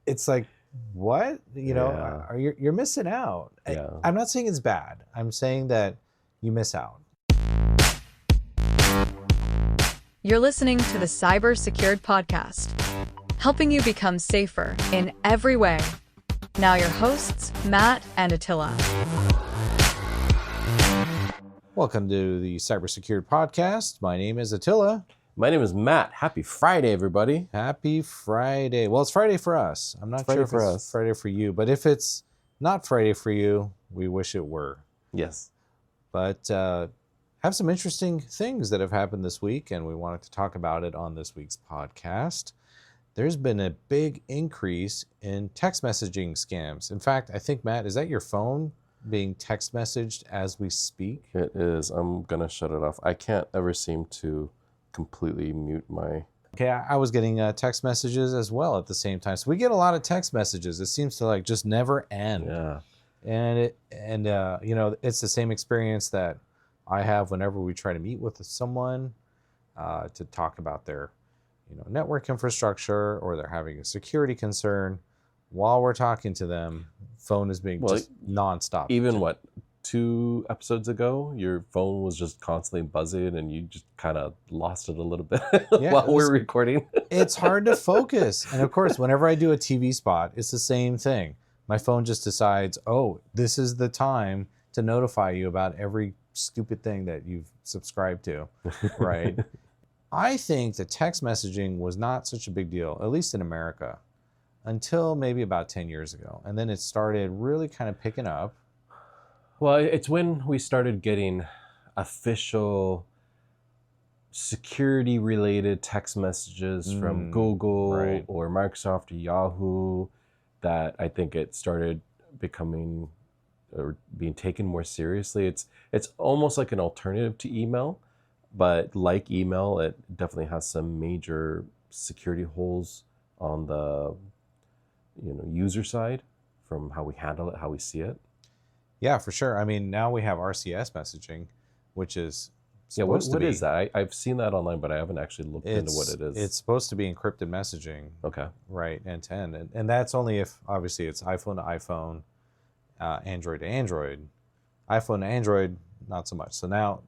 it's like, what? You're missing out. Yeah. I'm not saying it's bad. I'm saying that you miss out. You're listening to the Cybersecurity podcast, helping you become safer in every way. Now your hosts, Matt and Attila. Welcome to the Cybersecurity podcast. My name is Attila. My name is Matt. Happy Friday, everybody. Happy Friday. Well, it's Friday for us. I'm not sure if it's Friday for you, but if it's not Friday for you, we wish it were. Yes. But have some interesting things that have happened this week, and we wanted to talk about it on this week's podcast. There's been a big increase in text messaging scams. In fact, I think, Matt, is that your phone being text messaged as we speak? It is. I'm going to shut it off. I can't ever seem to completely mute my... Okay, I was getting text messages as well at the same time. So we get a lot of text messages. It seems to just never end. Yeah. And it's the same experience that I have whenever we try to meet with someone to talk about their network infrastructure, or they're having a security concern. While we're talking to them, phone is being just nonstop. Even 2 episodes ago, your phone was just constantly buzzing and you just kind of lost it a little bit while we're recording. It's hard to focus. And of course, whenever I do a TV spot, it's the same thing. My phone just decides, oh, this is the time to notify you about every stupid thing that you've subscribed to, right? I think that text messaging was not such a big deal, at least in America, until maybe about 10 years ago. And then it started really kind of picking up. Well, it's when we started getting official security-related text messages from Google or Microsoft or Yahoo that I think it started becoming or being taken more seriously. It's almost like an alternative to email, but like email, it definitely has some major security holes on the user side from how we handle it, how we see it. Yeah, for sure. I mean, now we have RCS messaging, which is supposed to be... What is that? I've seen that online, but I haven't actually looked into what it is. It's supposed to be encrypted messaging. Okay. Right, end-to-end. And that's only if, obviously, it's iPhone to iPhone, Android to Android. iPhone to Android, not so much. So now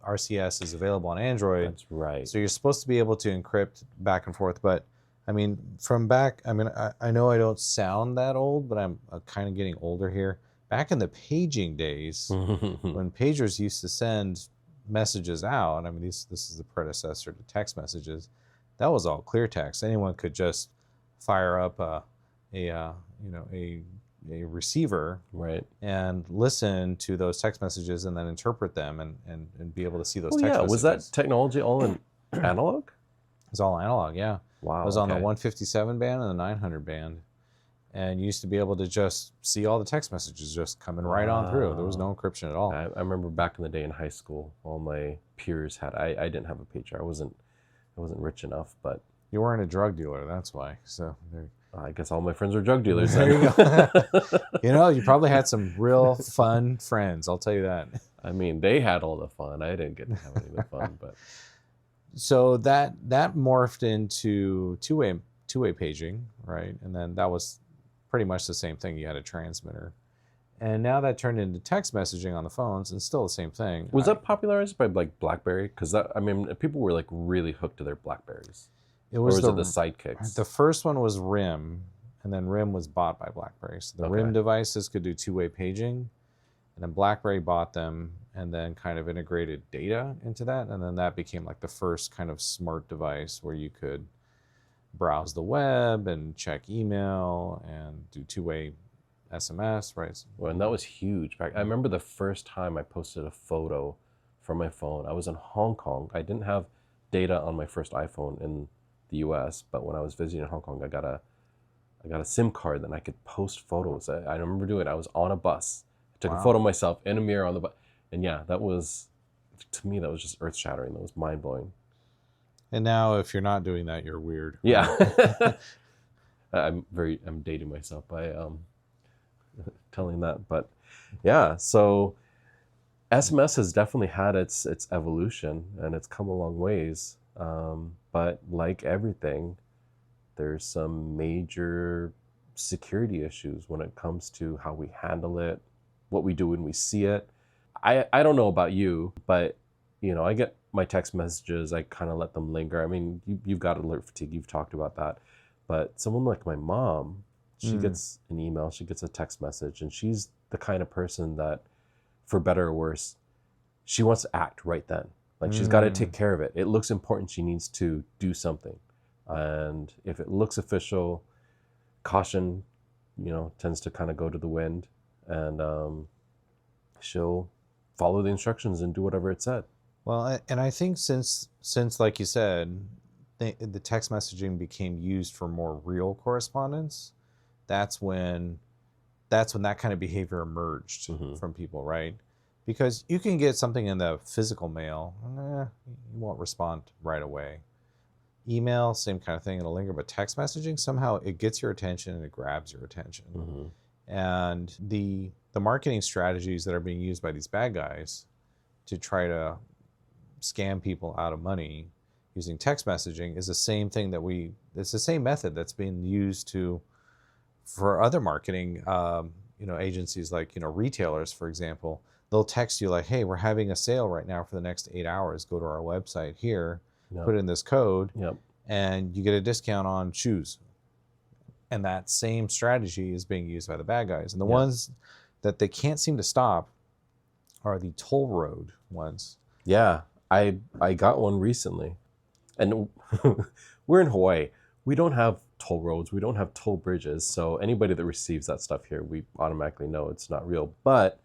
RCS is available on Android. That's right. So you're supposed to be able to encrypt back and forth. But, I mean, I know I don't sound that old, but I'm kind of getting older here. Back in the paging days, when pagers used to send messages out, I mean, this is the predecessor to text messages, that was all clear text. Anyone could just fire up a receiver, right, and listen to those text messages and then interpret them and be able to see those text messages. Was that technology all in analog? It was all analog, yeah. Wow. It was on the 157 band and the 900 band. And you used to be able to just see all the text messages just coming right on through. There was no encryption at all. I remember back in the day in high school, all my peers had. I didn't have a pager. I wasn't rich enough, but you weren't a drug dealer, that's why. So I guess all my friends were drug dealers. There you go. You probably had some real fun friends. I'll tell you that. I mean, they had all the fun. I didn't get to have any of the fun, but so that morphed into two-way paging, right? And then that was pretty much the same thing. You had a transmitter. And now that turned into text messaging on the phones, and still the same thing. Was that popularized by BlackBerry? Because people were really hooked to their BlackBerries. It was the Sidekicks. The first one was RIM, and then RIM was bought by BlackBerry. So the RIM devices could do two-way paging, and then BlackBerry bought them and then kind of integrated data into that, and then that became the first kind of smart device where you could browse the web and check email and do two-way SMS, right? Well, and that was huge. I remember the first time I posted a photo from my phone. I was in Hong Kong. I didn't have data on my first iPhone in the US, but when I was visiting Hong Kong, I got a SIM card that I could post photos. I remember doing it. I was on a bus. I took a photo of myself in a mirror on the bus. And yeah, to me, that was just earth-shattering. That was mind-blowing. And now, if you're not doing that, you're weird. Yeah, I'm dating myself by telling that, but yeah. So SMS has definitely had its evolution, and it's come a long ways. But like everything, there's some major security issues when it comes to how we handle it, what we do when we see it. I don't know about you, but I get my text messages, I kind of let them linger. I mean, you've got alert fatigue, you've talked about that. But someone like my mom, she gets an email, she gets a text message, and she's the kind of person that, for better or worse, she wants to act right then. Like she's got to take care of it. It looks important, she needs to do something. And if it looks official, caution, tends to kind of go to the wind, and she'll follow the instructions and do whatever it said. Well, and I think since like you said, the text messaging became used for more real correspondence, that's when that kind of behavior emerged from people, right? Because you can get something in the physical mail, you won't respond right away. Email, same kind of thing, it'll linger, but text messaging, somehow it gets your attention and it grabs your attention. And the marketing strategies that are being used by these bad guys to try to scam people out of money using text messaging is the same thing it's the same method that's being used for other marketing agencies, like retailers, for example. They'll text you like, hey, we're having a sale right now for the next 8 hours. Go to our website here, put in this code, and you get a discount on shoes. And that same strategy is being used by the bad guys. And the ones that they can't seem to stop are the toll road ones. Yeah, I got one recently. And we're in Hawaii. We don't have toll roads. We don't have toll bridges. So anybody that receives that stuff here, we automatically know it's not real. But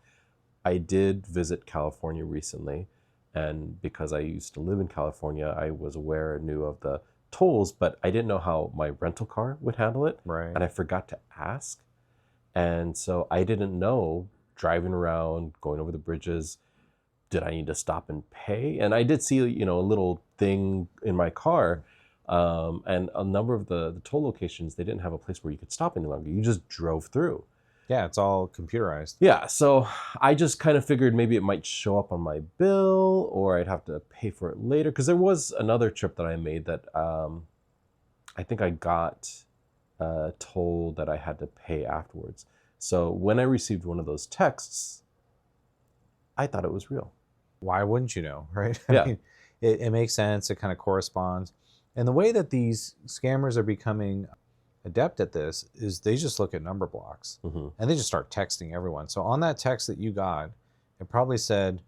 I did visit California recently. And because I used to live in California, I was aware and knew of the tolls, but I didn't know how my rental car would handle it. Right. And I forgot to ask. And so I didn't know, driving around, going over the bridges, did I need to stop and pay? And I did see, a little thing in my car. And a number of the toll locations, they didn't have a place where you could stop any longer. You just drove through. Yeah, it's all computerized. Yeah, so I just kind of figured maybe it might show up on my bill, or I'd have to pay for it later. Because there was another trip that I made that I think I got told that I had to pay afterwards. So when I received one of those texts, I thought it was real. Why wouldn't you know, right? Yeah. I mean, it makes sense. It kind of corresponds. And the way that these scammers are becoming adept at this is they just look at number blocks and they just start texting everyone. So on that text that you got, it probably said,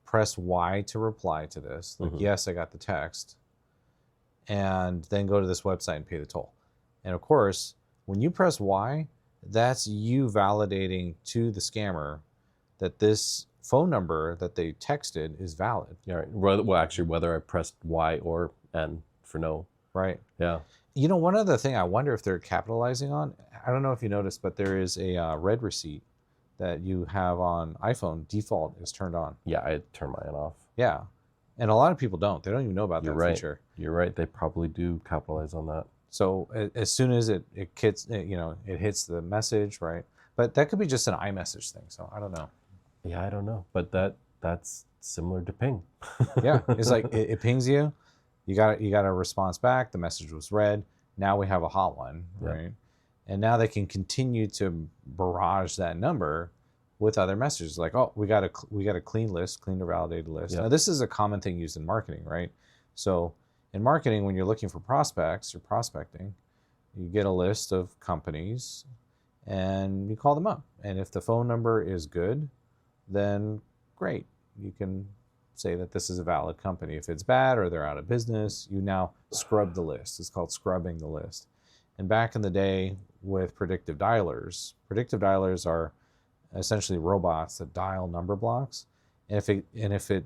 press Y to reply to this. Like, yes, I got the text. And then go to this website and pay the toll. And of course, when you press Y, that's you validating to the scammer that this phone number that they texted is valid. Yeah, right. Well, actually, whether I pressed Y or N for no. Right. Yeah. One other thing I wonder if they're capitalizing on, I don't know if you noticed, but there is a red receipt that you have on iPhone, default is turned on. Yeah, I turned mine off. Yeah. And a lot of people don't. They don't even know about that feature. You're right. They probably do capitalize on that. So as soon as it hits, it hits the message, right? But that could be just an iMessage thing. So I don't know. Yeah, I don't know. But that's similar to ping. Yeah. It's like it pings you. You got a response back. The message was read. Now we have a hot one, right? And now they can continue to barrage that number with other messages like, oh, we got a clean list, clean to validated list. Now this is a common thing used in marketing, right? So in marketing, when you're looking for prospects, you're prospecting, you get a list of companies and you call them up. And if the phone number is good, then great. You can say that this is a valid company. If it's bad or they're out of business, you now scrub the list. It's called scrubbing the list. And back in the day with predictive dialers are essentially robots that dial number blocks. And if it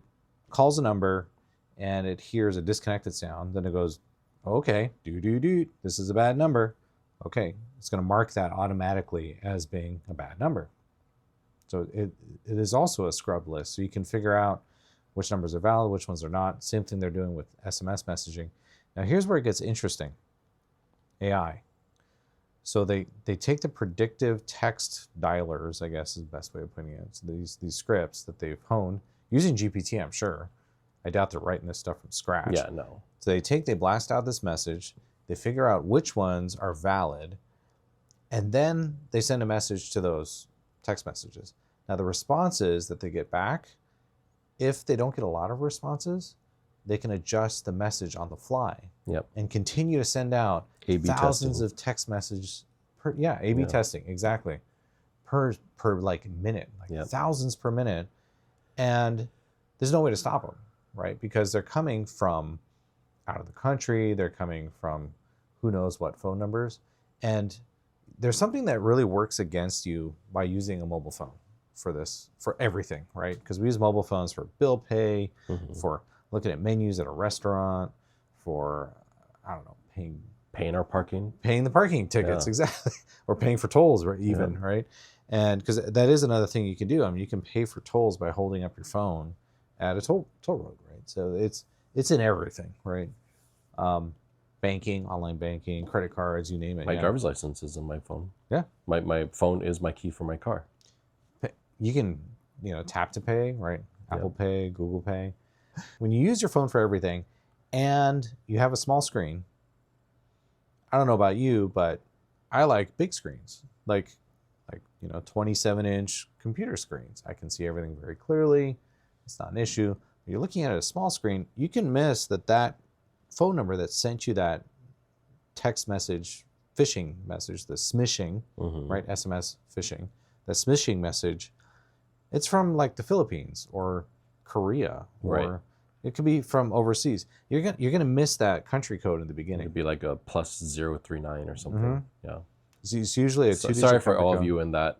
calls a number and it hears a disconnected sound, then it goes, okay, this is a bad number. Okay, it's going to mark that automatically as being a bad number. So it is also a scrub list. So you can figure out which numbers are valid, which ones are not. Same thing they're doing with SMS messaging. Now here's where it gets interesting. AI. So they take the predictive text dialers, I guess is the best way of putting it. So these scripts that they've honed using GPT, I'm sure. I doubt they're writing this stuff from scratch. Yeah, no. So they blast out this message, they figure out which ones are valid, And then they send a message to those text messages. Now, the responses that they get back, if they don't get a lot of responses, they can adjust the message on the fly and continue to send out A/B thousands testing. of text messages per, A/B testing, exactly, per like minute, like thousands per minute. And there's no way to stop them, right? Because they're coming from out of the country, they're coming from who knows what phone numbers. And there's something that really works against you by using a mobile phone for this, for everything, right? Because we use mobile phones for bill pay, for looking at menus at a restaurant, for, I don't know, paying our parking. Paying the parking tickets, exactly. Or paying for tolls, even, right? And because that is another thing you can do. I mean, you can pay for tolls by holding up your phone at a toll road, right? So it's in everything, right? Banking, online banking, credit cards, you name it. My driver's license is in my phone. Yeah. My phone is my key for my car. You can, tap to pay, right? Apple Pay, Google Pay. When you use your phone for everything and you have a small screen, I don't know about you, but I like big screens, like 27-inch computer screens. I can see everything very clearly. It's not an issue. When you're looking at a small screen, you can miss that phone number that sent you that text message, phishing message, the smishing, right? SMS phishing, the smishing message. It's from like the Philippines or Korea, or it could be from overseas. You're gonna miss that country code in the beginning. It'd be like a +039 or something. Yeah. It's usually a two-digit sorry for all code. of you in that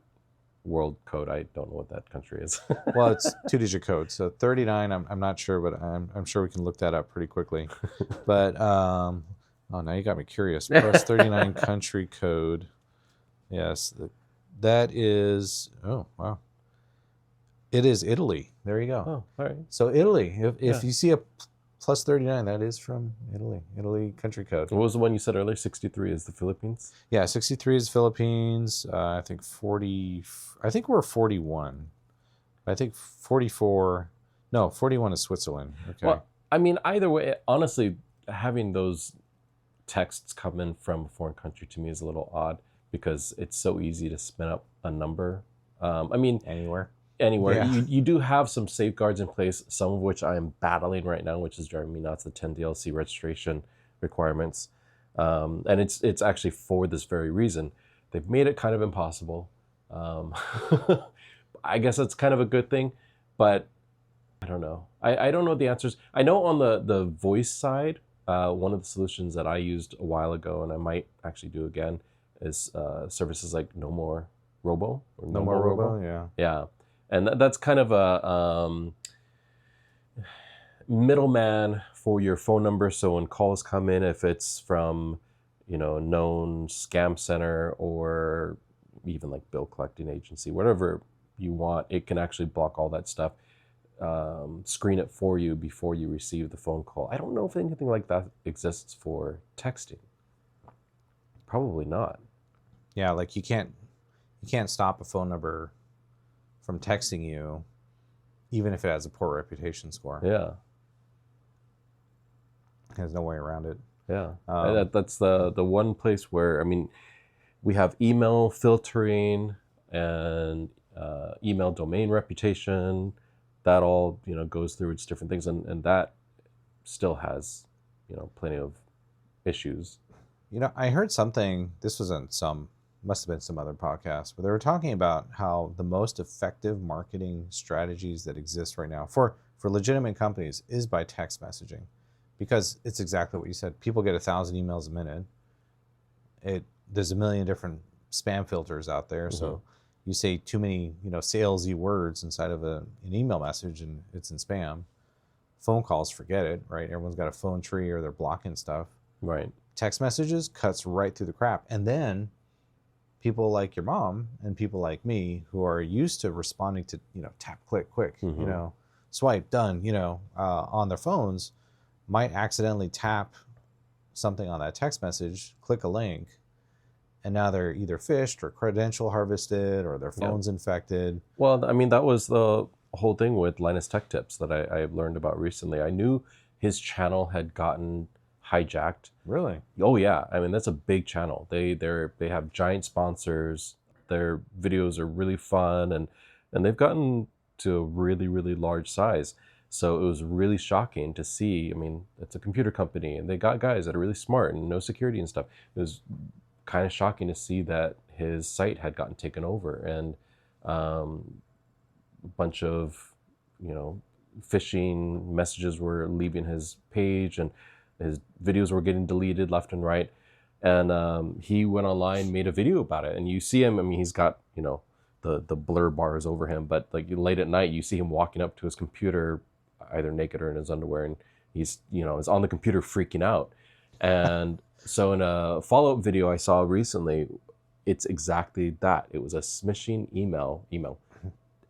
world code. I don't know what that country is. Well, it's 2-digit code. So 39, I'm not sure, but I'm sure we can look that up pretty quickly. But oh, now you got me curious. +39 country code. Yes, that is. Oh, wow. It is Italy. There you go. Oh, all right. So Italy. If you see a +39, that is from Italy. Italy country code. What was the one you said earlier? 63 is the Philippines? Yeah, 63 is Philippines. I think 40. I think we're 41. I think 44. No, 41 is Switzerland. Okay. Well, I mean, either way, honestly, having those texts come in from a foreign country to me is a little odd because it's so easy to spin up a number. I mean, anywhere. Yeah. You do have some safeguards in place, some of which I am battling right now, which is driving me nuts, the 10 DLC registration requirements. And it's actually for this very reason. They've made it kind of impossible. I guess that's kind of a good thing, but I don't know. I don't know the answers. I know on the voice side, one of the solutions that I used a while ago, and I might actually do again, is services like No More Robo. Or No More Robo, yeah. Yeah. And that's kind of a middleman for your phone number. So when calls come in, if it's from, known scam center or even like bill collecting agency, whatever you want, it can actually block all that stuff, screen it for you before you receive the phone call. I don't know if anything like that exists for texting. Probably not. Yeah, like you can't stop a phone number from texting you, even if it has a poor reputation score. Yeah. There's no way around it. Yeah. That's the one place where, I mean, we have email filtering and email domain reputation. That all, goes through its different things. And that still has, plenty of issues. I heard something, this wasn't must have been some other podcast, but they were talking about how the most effective marketing strategies that exist right now for legitimate companies is by text messaging, because it's exactly what you said. People get 1,000 emails a minute. There's a million different spam filters out there. So you say too many, salesy words inside of an email message and it's in spam. Phone calls, forget it, right? Everyone's got a phone tree or they're blocking stuff. Right. Text messages cuts right through the crap. And then people like your mom and people like me who are used to responding to, tap, click, quick, swipe, done, on their phones, might accidentally tap something on that text message, click a link, and now they're either phished or credential harvested or their phone's infected. Well, I mean, that was the whole thing with Linus Tech Tips that I learned about recently. I knew his channel had gotten hijacked. Really? Oh yeah, I mean that's a big channel. They have giant sponsors. Their videos are really fun, and they've gotten to a really large size. So it was really shocking to see. I mean, it's a computer company, and they got guys that are really smart and know security and stuff. It was kind of shocking to see that his site had gotten taken over, and a bunch of, you know, phishing messages were leaving his page, and his videos were getting deleted left and right. And he went online, made a video about it, and you see him. I mean, he's got, you know, the blur bars over him, but like late at night, you see him walking up to his computer, either naked or in his underwear, and he's, you know, is on the computer freaking out. And so in a follow-up video I saw recently, it's exactly that. It was a smishing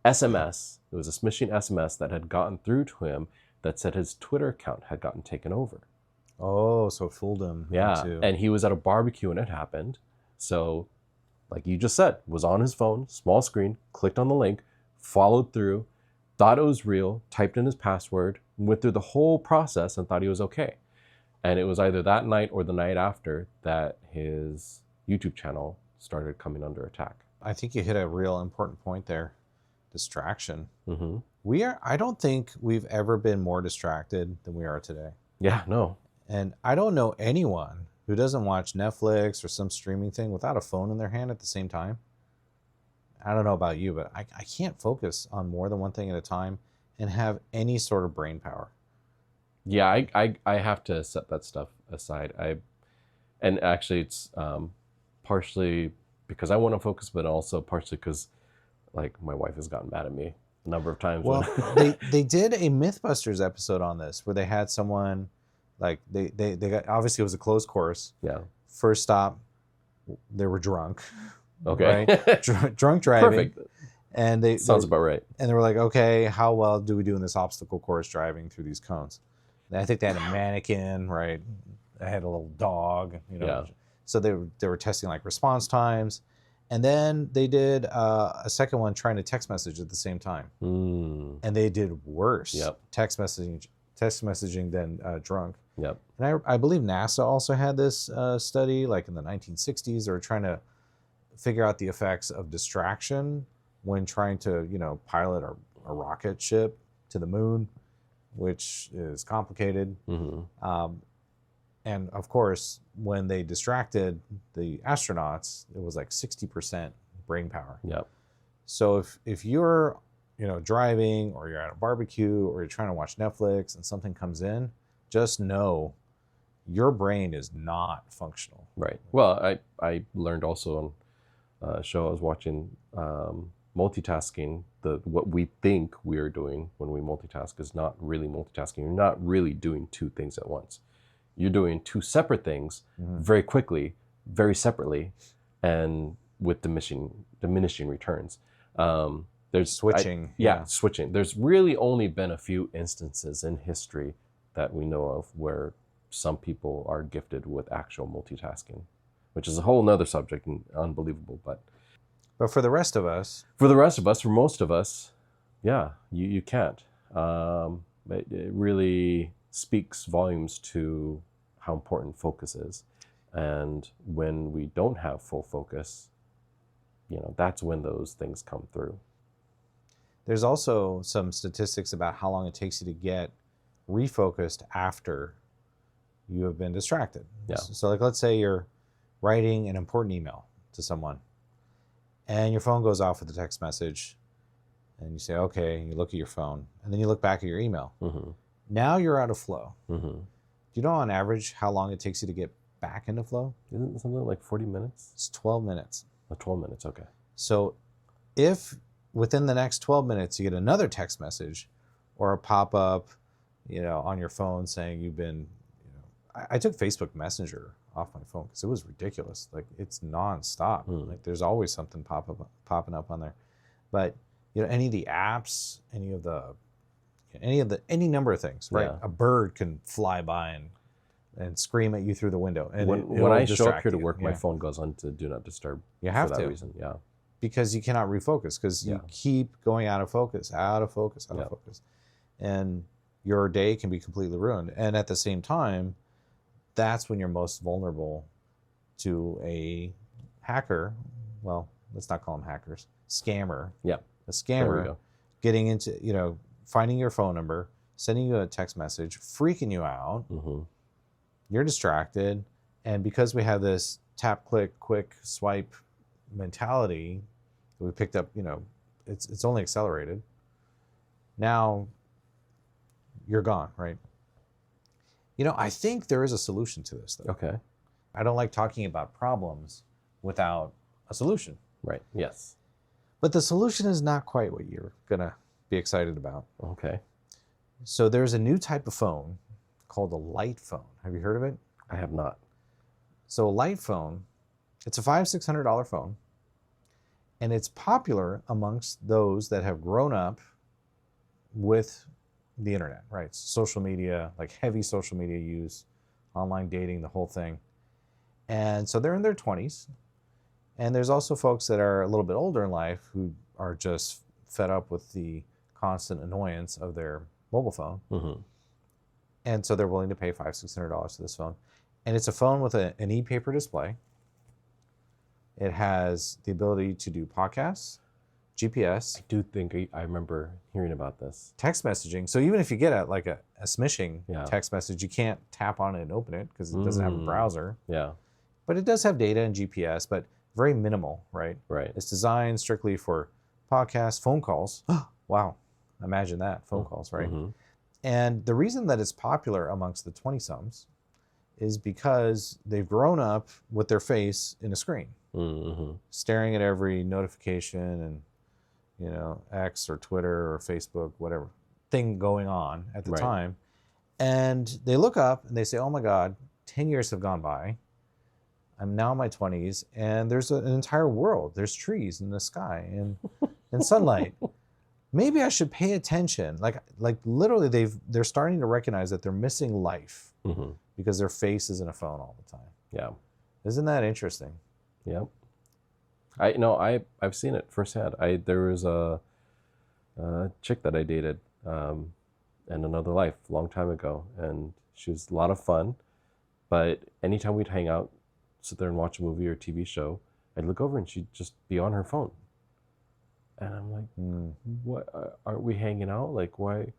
SMS. It was a smishing SMS that had gotten through to him that said his Twitter account had gotten taken over. Oh, so it fooled him. Yeah, and he was at a barbecue when it happened. So, like you just said, was on his phone, small screen, clicked on the link, followed through, thought it was real, typed in his password, went through the whole process and thought he was okay. And it was either that night or the night after that his YouTube channel started coming under attack. I think you hit a real important point there. Distraction. Mm-hmm. I don't think we've ever been more distracted than we are today. Yeah, no. And I don't know anyone who doesn't watch Netflix or some streaming thing without a phone in their hand at the same time. I don't know about you, but I can't focus on more than one thing at a time and have any sort of brain power. Yeah, I have to set that stuff aside. And actually it's partially because I want to focus, but also partially because, like, my wife has gotten mad at me a number of times. Well, they did a Mythbusters episode on this where they had someone, like, they got, obviously it was a closed course. Yeah. First stop, they were drunk. Okay. Right? Drunk driving. Perfect. And Sounds about right. And they were like, okay, how well do we do in this obstacle course driving through these cones? And I think they had a mannequin, right? They had a little dog, you know. Yeah. So they were testing like response times. And then they did a second one trying to text message at the same time. And they did worse. Yep. Text messaging than drunk. Yep. And I believe NASA also had this study like in the 1960s. They were trying to figure out the effects of distraction when trying to, you know, pilot a rocket ship to the moon, which is complicated. Mm-hmm. And of course, when they distracted the astronauts, it was like 60% brain power. Yep. So if you're, you know, driving or you're at a barbecue or you're trying to watch Netflix and something comes in, just know your brain is not functional. Right. Well, I learned also on a show I was watching, multitasking, what we think we are doing when we multitask is not really multitasking. You're not really doing two things at once. You're doing two separate things very quickly, very separately, and with diminishing returns. There's switching. Switching. There's really only been a few instances in history that we know of where some people are gifted with actual multitasking, which is a whole nother subject and unbelievable. But for the rest of us, for most of us, yeah, you can't. It really speaks volumes to how important focus is. And when we don't have full focus, you know, that's when those things come through. there's also some statistics about how long it takes you to get refocused after you have been distracted. Yeah. So like, let's say you're writing an important email to someone and your phone goes off with a text message and you say, okay, you look at your phone and then you look back at your email. Mm-hmm. Now you're out of flow. Mm-hmm. Do you know on average how long it takes you to get back into flow? Isn't it something like 40 minutes? It's 12 minutes. 12 minutes, okay. So if within the next 12 minutes you get another text message or a pop-up, on your phone saying you've been, I took Facebook Messenger off my phone because it was ridiculous. Like, it's nonstop. Like, there's always something popping up on there. But any of the apps, any number of things, right? Yeah. A bird can fly by and scream at you through the window. And when I show up here to you. work, my phone goes on to do not disturb. You have for that to. reason. Yeah. Because you cannot refocus, because you keep going out of focus. And your day can be completely ruined. And at the same time, that's when you're most vulnerable to a hacker. Well, let's not call them hackers. Scammer. Yeah. A scammer getting into, finding your phone number, sending you a text message, freaking you out. Mm-hmm. You're distracted. And because we have this tap, click, quick swipe mentality, we picked up, it's only accelerated. Now you're gone, right? I think there is a solution to this, though. Okay. I don't like talking about problems without a solution. Right. Yes. But the solution is not quite what you're going to be excited about. Okay. So there's a new type of phone called a light phone. Have you heard of it? I have not. So a light phone, it's a $500-$600 phone, and it's popular amongst those that have grown up with the internet, right? Social media, like heavy social media use, online dating, the whole thing. And so they're in their 20s. And there's also folks that are a little bit older in life who are just fed up with the constant annoyance of their mobile phone. Mm-hmm. And so they're willing to pay $500-$600 for this phone. And it's a phone with an e-paper display. It has the ability to do podcasts, GPS. I do think I remember hearing about this. Text messaging. So even if you get a smishing Yeah. text message, you can't tap on it and open it because it doesn't have a browser. Yeah. But it does have data and GPS, but very minimal, right? Right. It's designed strictly for podcasts, phone calls. Wow. Imagine that, phone calls, right? Mm-hmm. And the reason that it's popular amongst the 20-someths is because they've grown up with their face in a screen, Mm-hmm. staring at every notification and, X or Twitter or Facebook, whatever thing going on at the Right. time. And they look up and they say, oh my God, 10 years have gone by. I'm now in my 20s and there's an entire world. There's trees in the sky and sunlight. Maybe I should pay attention. Like literally they're starting to recognize that they're missing life Mm-hmm. because their face is in a phone all the time. Yeah. Isn't that interesting? Yep. I've seen it firsthand. There was a chick that I dated in another life a long time ago, and she was a lot of fun. But anytime we'd hang out, sit there and watch a movie or TV show, I'd look over and she'd just be on her phone. And I'm like, what? Aren't we hanging out? Like, why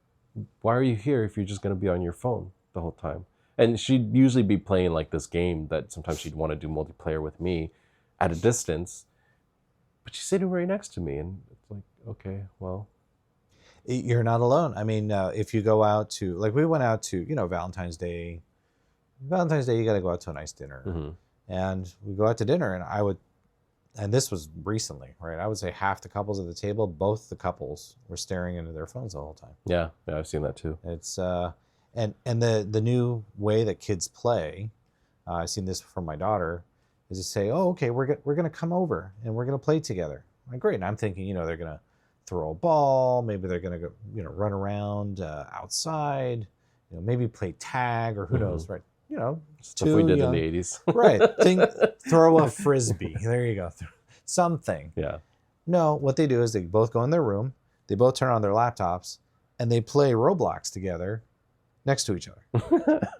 are you here if you're just going to be on your phone the whole time? And she'd usually be playing like this game that sometimes she'd want to do multiplayer with me at a distance, but she's sitting right next to me. And it's like, okay, well. You're not alone. I mean, if you go out to, like we went out to, Valentine's Day. Valentine's Day, you got to go out to a nice dinner. Mm-hmm. And we go out to dinner and this was recently, right? I would say half the couples at the table, both the couples were staring into their phones the whole time. Yeah, I've seen that too. It's, and the new way that kids play, I've seen this from my daughter, is to say, oh, okay, we're going to come over and we're going to play together. Like, great. And I'm thinking, they're going to throw a ball. Maybe they're going to go, run around outside, maybe play tag or who knows, right? Stuff we did in the 80s. Right. Throw a frisbee. There you go. Something. Yeah. No, what they do is they both go in their room, they both turn on their laptops, and they play Roblox together next to each other.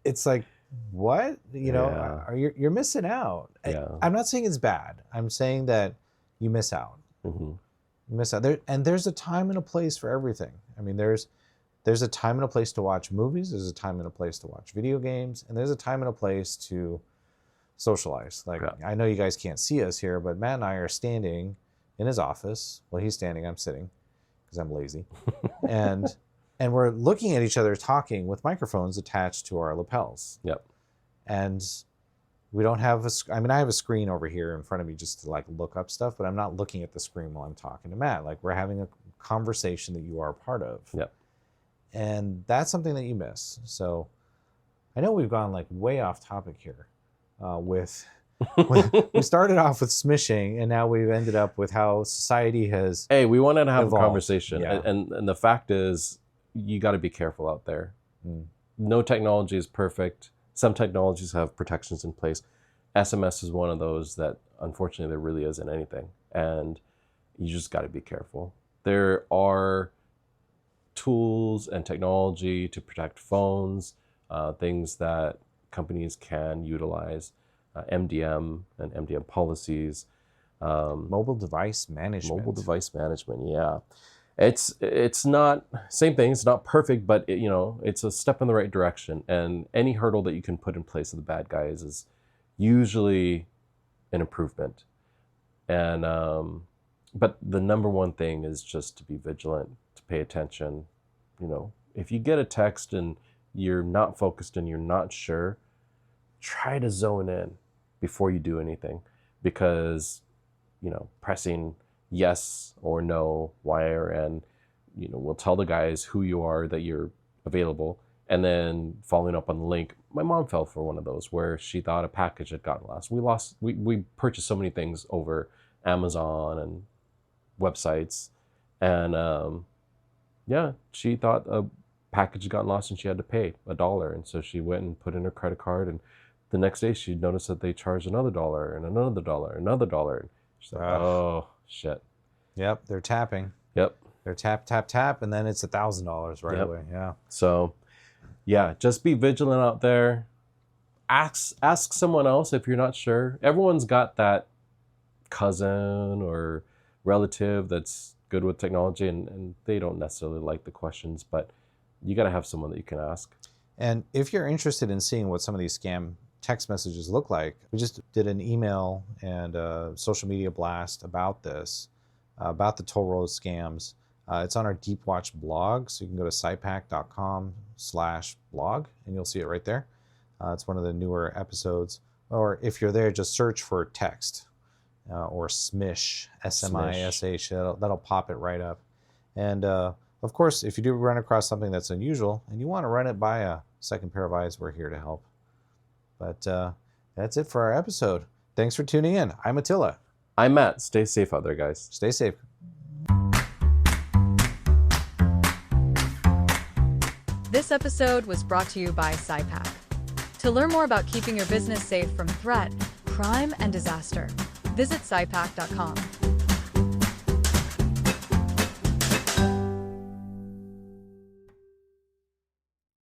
It's like, what? You're missing out. Yeah. I'm not saying it's bad. I'm saying that you miss out. Mm-hmm. You miss out. And there's a time and a place for everything. I mean, there's a time and a place to watch movies. There's a time and a place to watch video games. And there's a time and a place to socialize. Like, Yeah. I know you guys can't see us here, but Matt and I are standing in his office. Well, he's standing, I'm sitting because I'm lazy. and we're looking at each other talking with microphones attached to our lapels. Yep. And we don't have I have a screen over here in front of me just to look up stuff, but I'm not looking at the screen while I'm talking to Matt. Like, we're having a conversation that you are a part of. Yep. And that's something that you miss. So I know we've gone way off topic here with we started off with smishing and now we've ended up with how society has Hey, we wanted to have evolved. a conversation. Yeah. And the fact is, you got to be careful out there. No technology is perfect. Some technologies have protections in place. SMS is one of those that, unfortunately, there really isn't anything. And you just got to be careful. There are tools and technology to protect phones. things that companies can utilize, MDM and MDM policies. Mobile device management. Mobile device management, yeah. It's not, same thing, it's not perfect, but it's a step in the right direction. And any hurdle that you can put in place of the bad guys is usually an improvement. And but the number one thing is just to be vigilant, to pay attention. If you get a text and you're not focused and you're not sure, try to zone in before you do anything, because pressing yes or no, Y or N, will tell the guys who you are, that you're available, and then following up on the link. My mom fell for one of those where she thought a package had gotten lost. We purchased so many things over Amazon and websites, and she thought a package had gotten lost and she had to pay $1, and so she went and put in her credit card, and the next day she noticed that they charged another $1 and another $1, another $1. She's like, oh shit. Yep, they're tapping. Yep. They're tap, and then it's $1,000 right away. Yeah. So, yeah, just be vigilant out there. Ask someone else if you're not sure. Everyone's got that cousin or relative that's good with technology, and they don't necessarily like the questions, but you got to have someone that you can ask. And if you're interested in seeing what some of these scam text messages look like, we just did an email and a social media blast about this, about the toll road scams. It's on our Deep Watch blog, so you can go to cypac.com/blog and you'll see it right there. It's one of the newer episodes. Or if you're there, just search for text or SMISH, SMISH. That'll pop it right up. And of course, if you do run across something that's unusual and you want to run it by a second pair of eyes, we're here to help. But that's it for our episode. Thanks for tuning in. I'm Attila. I'm Matt. Stay safe out there, guys. Stay safe. This episode was brought to you by Cypac. To learn more about keeping your business safe from threat, crime, and disaster, visit Cypac.com.